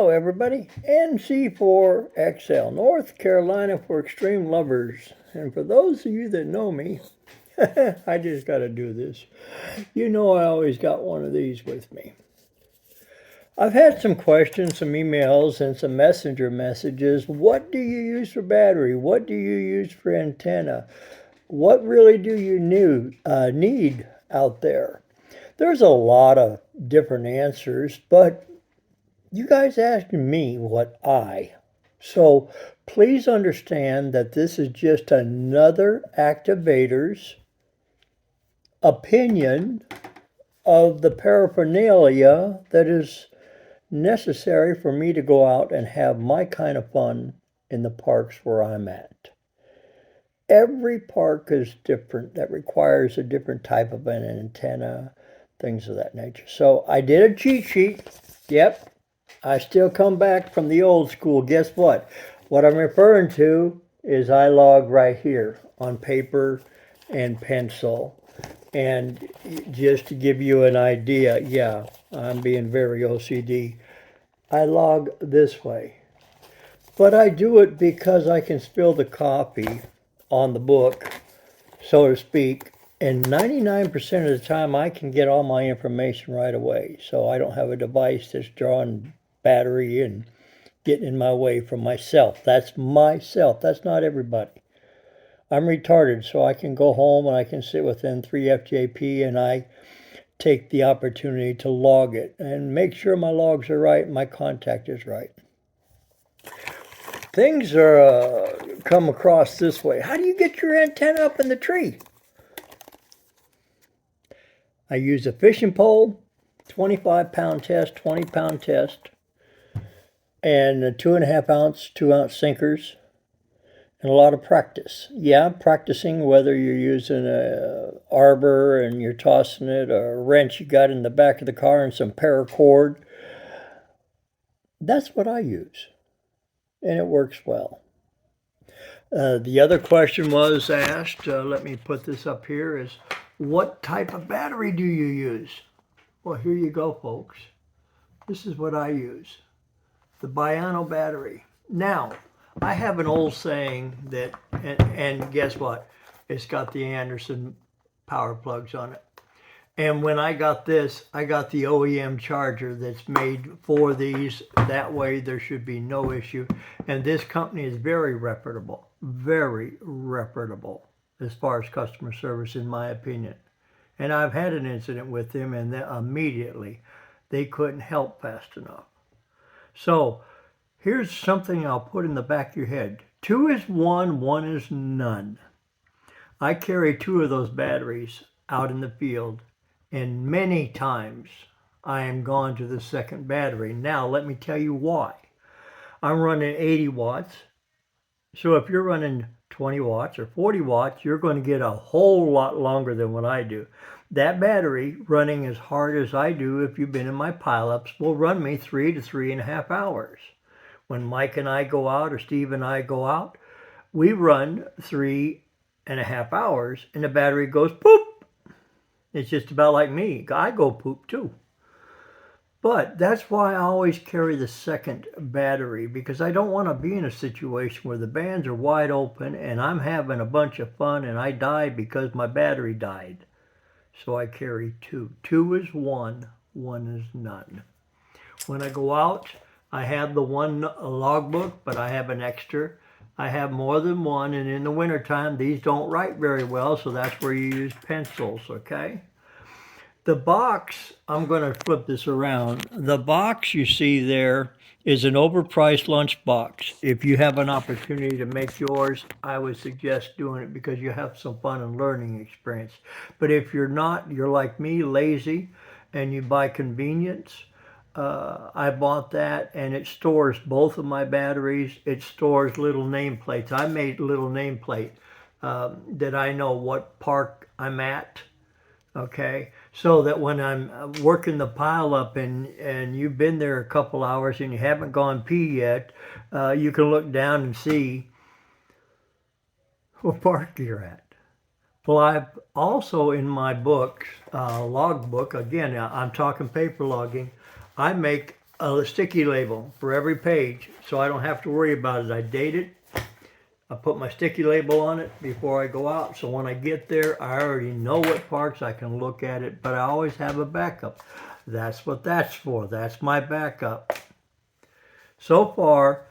Hello, everybody. NC4XL, North Carolina for extreme lovers. And for those of you that know me, I just got to do this. You know, I always got one of these with me. I've had some questions, some emails, and some messenger messages. What do you use for battery? What do you use for antenna? What really do you need out there? There's a lot of different answers, but you guys asked me what so please understand that this is just another activator's opinion of the paraphernalia that is necessary for me to go out and have my kind of fun in the parks where I'm at. Every park is different that requires a different type of an antenna, things of that nature. So I did a cheat sheet. Yep, I still come back from the old school. Guess what? What I'm referring to is I log right here on paper and pencil. And just to give you an idea, yeah, I'm being very OCD. I log this way. But I do it because I can spill the coffee on the book, so to speak, and 99% of the time I can get all my information right away. So I don't have a device that's drawing battery and getting in my way from myself. That's myself. That's not everybody. I'm retarded, so I can go home and I can sit within 3 FJP and I take the opportunity to log it and make sure my logs are right, my contact is right. Things are come across this way. How do you get your antenna up in the tree? I use a fishing pole, 25-pound test, 20-pound test, and 2.5 ounce, 2-ounce sinkers, and a lot of practice. Yeah, practicing whether you're using a arbor and you're tossing it, or a wrench you got in the back of the car and some paracord. That's what I use, and it works well. The other question was asked, let me put this up here, is what type of battery do you use? Well, here you go, folks. This is what I use, the Biano battery. Now, I have an old saying that, and guess what? It's got the Anderson power plugs on it. And when I got this, I got the OEM charger that's made for these. That way there should be no issue. And this company is very reputable as far as customer service, in my opinion. And I've had an incident with them, and immediately they couldn't help fast enough. So here's something I'll put in the back of your head. 2 is 1, 1 is none. I carry 2 of those batteries out in the field, and many times I am gone to the second battery. Now, let me tell you why. I'm running 80 watts. So if you're running 20 watts or 40 watts, you're going to get a whole lot longer than what I do. That battery, running as hard as I do, if you've been in my pileups, will run me 3 to 3.5 hours. When Mike and I go out, or Steve and I go out, we run 3.5 hours, and the battery goes poop. It's just about like me. I go poop too. But that's why I always carry the second battery, because I don't want to be in a situation where the bands are wide open and I'm having a bunch of fun and I die because my battery died. So I carry 2. 2 is 1, 1 is none. When I go out, I have the one logbook, but I have an extra. I have more than one, and in the wintertime, these don't write very well, so that's where you use pencils, okay? The box, I'm going to flip this around. The box you see there is an overpriced lunch box. If you have an opportunity to make yours, I would suggest doing it because you have some fun and learning experience. But if you're not, you're like me, lazy, and you buy convenience, I bought that, and it stores both of my batteries. It stores little nameplates. I made a little nameplate that I know what park I'm at. Okay, so that when I'm working the pile up and you've been there a couple hours and you haven't gone pee yet, you can look down and see what park you're at. Well, I've also in my book, log book, again, I'm talking paper logging, I make a sticky label for every page, so I don't have to worry about it. I date it. I put my sticky label on it before I go out, so when I get there, I already know what parts. I can look at it, but I always have a backup. That's what that's for. That's my backup. So far,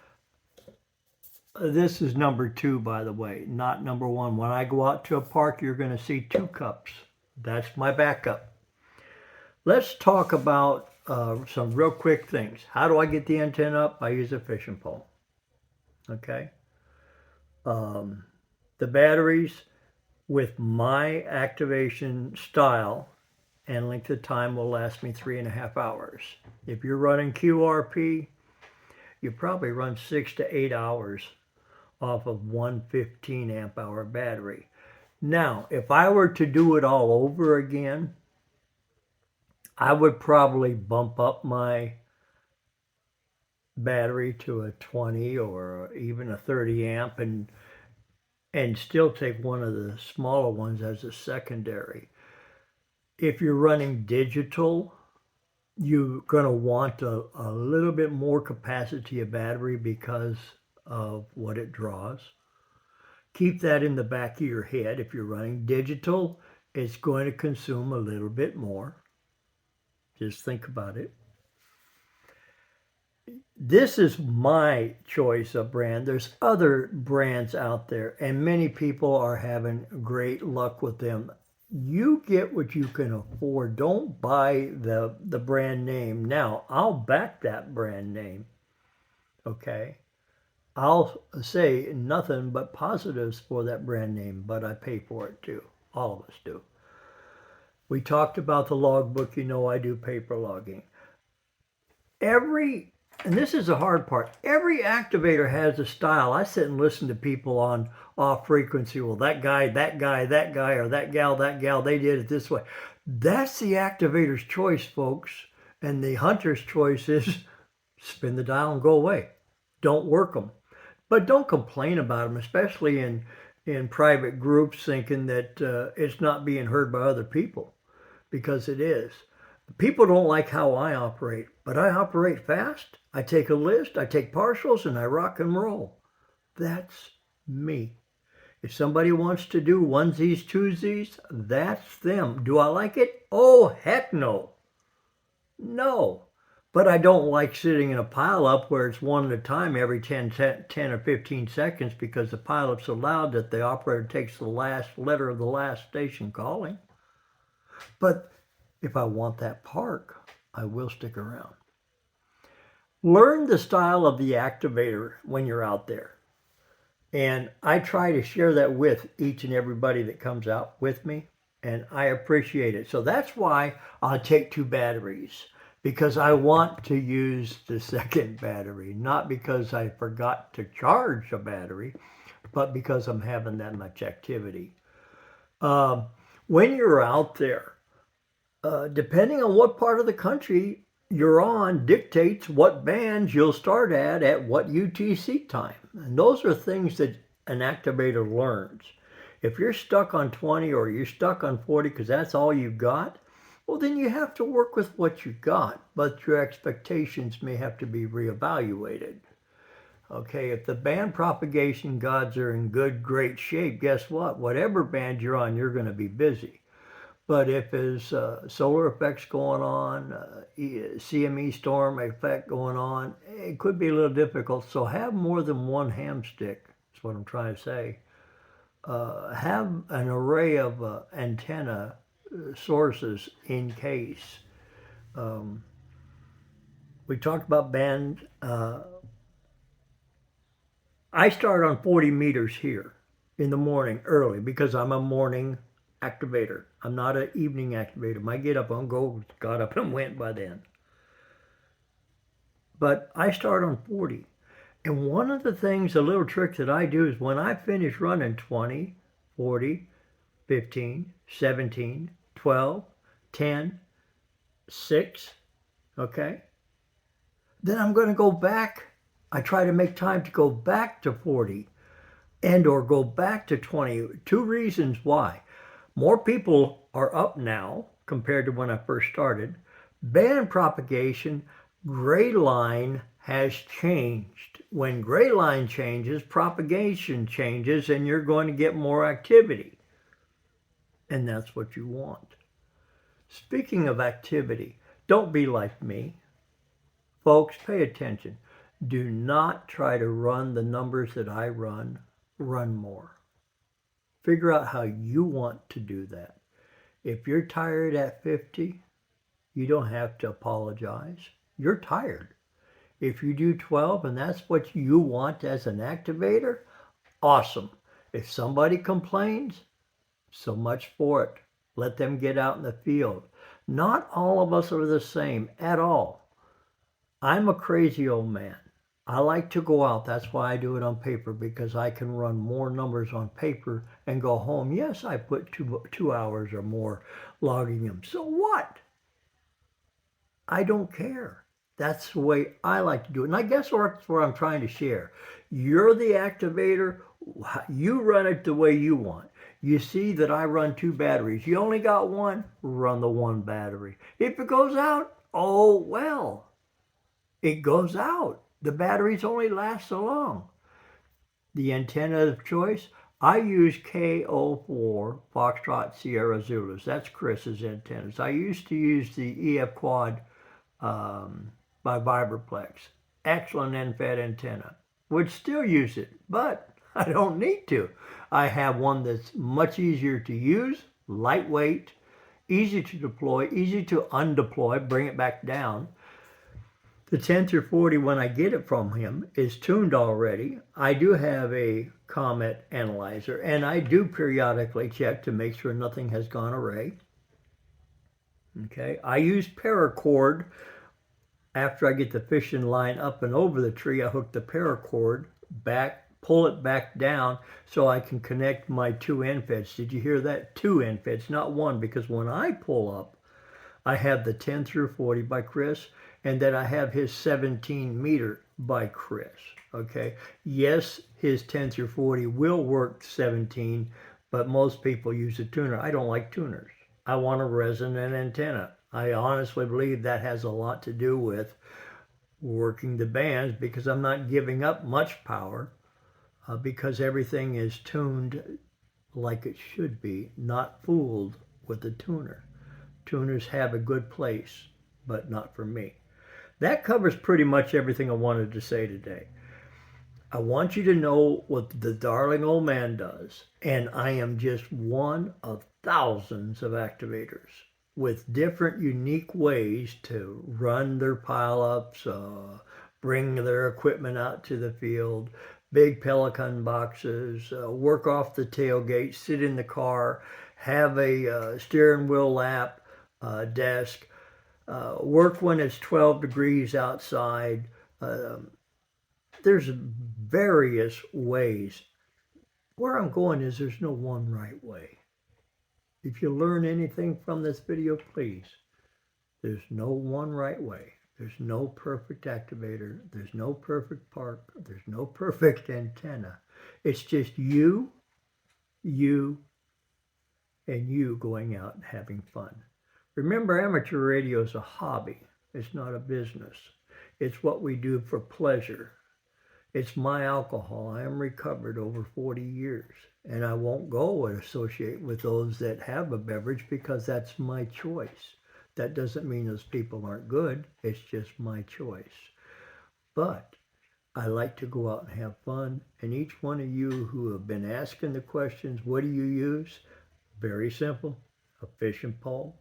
this is number 2, by the way, not number 1. When I go out to a park, you're going to see 2 cups. That's my backup. Let's talk about some real quick things. How do I get the antenna up? I use a fishing pole. Okay. The batteries with my activation style and length of time will last me 3.5 hours. If you're running QRP, you probably run 6 to 8 hours off of one 15 amp hour battery. Now, if I were to do it all over again, I would probably bump up my battery to a 20 or even a 30 amp and still take one of the smaller ones as a secondary. If you're running digital, you're going to want a little bit more capacity of battery because of what it draws. Keep that in the back of your head. If you're running digital, it's going to consume a little bit more. Just think about it. This is my choice of brand. There's other brands out there, and many people are having great luck with them. You get what you can afford. Don't buy the brand name. Now, I'll back that brand name, okay? I'll say nothing but positives for that brand name, but I pay for it too. All of us do. We talked about the logbook. You know I do paper logging. And this is the hard part, every activator has a style. I sit and listen to people on off frequency. Well, that guy, or that gal, they did it this way. That's the activator's choice, folks. And the hunter's choice is spin the dial and go away. Don't work them. But don't complain about them, especially in private groups, thinking that it's not being heard by other people, because it is. People don't like how I operate, but I operate fast. I take a list, I take partials, and I rock and roll. That's me. If somebody wants to do onesies, twosies, that's them. Do I like it? Oh, heck no. No. But I don't like sitting in a pileup where it's one at a time every 10 or 15 seconds, because the pileup's so loud that the operator takes the last letter of the last station calling. But if I want that park, I will stick around. Learn the style of the activator when you're out there. And I try to share that with each and everybody that comes out with me, and I appreciate it. So that's why I take 2 batteries, because I want to use the second battery, not because I forgot to charge a battery, but because I'm having that much activity. When you're out there, depending on what part of the country you're on dictates what bands you'll start at what UTC time. And those are things that an activator learns. If you're stuck on 20 or you're stuck on 40 because that's all you've got, well, then you have to work with what you got, but your expectations may have to be reevaluated. Okay, if the band propagation gods are in great shape, guess what? Whatever band you're on, you're going to be busy. But if there's solar effects going on, CME storm effect going on, it could be a little difficult. So have more than one hamstick, is what I'm trying to say. Have an array of antenna sources in case. We talked about band. I start on 40 meters here in the morning early because I'm a morning activator. I'm not an evening activator. My get up and go got up and went by then. But I start on 40. And one of the things, a little trick that I do is when I finish running 20, 40, 15, 17, 12, 10, 6, okay? Then I'm going to go back. I try to make time to go back to 40 and or go back to 20. 2 reasons why. More people are up now compared to when I first started. Band propagation, Gray line has changed. When gray line changes, propagation changes and you're going to get more activity. And that's what you want. Speaking of activity, don't be like me. Folks, pay attention. Do not try to run the numbers that I run. Run more. Figure out how you want to do that. If you're tired at 50, you don't have to apologize. You're tired. If you do 12 and that's what you want as an activator, awesome. If somebody complains, so much for it. Let them get out in the field. Not all of us are the same at all. I'm a crazy old man. I like to go out. That's why I do it on paper, because I can run more numbers on paper and go home. Yes, I put 2 hours or more logging them. So what? I don't care. That's the way I like to do it. And I guess that's what I'm trying to share. You're the activator. You run it the way you want. You see that I run 2 batteries. You only got one, run the 1 battery. If it goes out, oh well. It goes out. The batteries only last so long. The antenna of choice, I use KO4 Foxtrot Sierra Zulus. That's Chris's antennas. I used to use the EF Quad by Vibraplex. Excellent end-fed antenna. Would still use it, but I don't need to. I have one that's much easier to use, lightweight, easy to deploy, easy to undeploy, bring it back down. The 10 through 40, when I get it from him, is tuned already. I do have a Comet analyzer, and I do periodically check to make sure nothing has gone array. Okay, I use paracord. After I get the fishing line up and over the tree, I hook the paracord back, pull it back down so I can connect my 2 end feds. Did you hear that? 2 end feds, not 1, because when I pull up, I have the 10 through 40 by Chris, and then I have his 17 meter by Chris. Okay, yes, his 10 through 40 will work 17, but most people use a tuner. I don't like tuners. I want a resonant antenna. I honestly believe that has a lot to do with working the bands, because I'm not giving up much power because everything is tuned like it should be, not fooled with a tuner. Tuners have a good place, but not for me. That covers pretty much everything I wanted to say today. I want you to know what the darling old man does, and I am just one of thousands of activators with different unique ways to run their pile-ups, bring their equipment out to the field, big Pelican boxes, work off the tailgate, sit in the car, have a steering wheel lap, desk, work when it's 12 degrees outside. There's various ways. Where I'm going is there's no one right way. If you learn anything from this video, please, there's no one right way. There's no perfect activator. There's no perfect park. There's no perfect antenna. It's just you, and you going out and having fun. Remember, amateur radio is a hobby. It's not a business. It's what we do for pleasure. It's my alcohol. I am recovered over 40 years, and I won't go and associate with those that have a beverage because that's my choice. That doesn't mean those people aren't good. It's just my choice. But I like to go out and have fun, and each one of you who have been asking the questions, what do you use? Very simple. A fishing pole,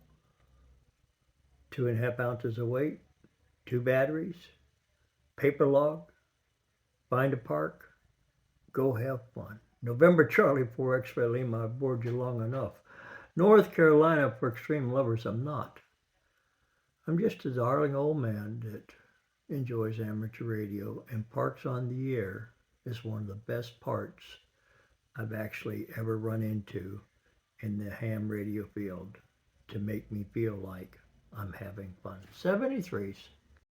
2.5 ounces of weight, 2 batteries, paper log, find a park, go have fun. November Charlie 4XL Lima, I've bored you long enough. North Carolina for extreme lovers, I'm not. I'm just a darling old man that enjoys amateur radio, and Parks on the Air is one of the best parts I've actually ever run into in the ham radio field to make me feel like I'm having fun. 73s.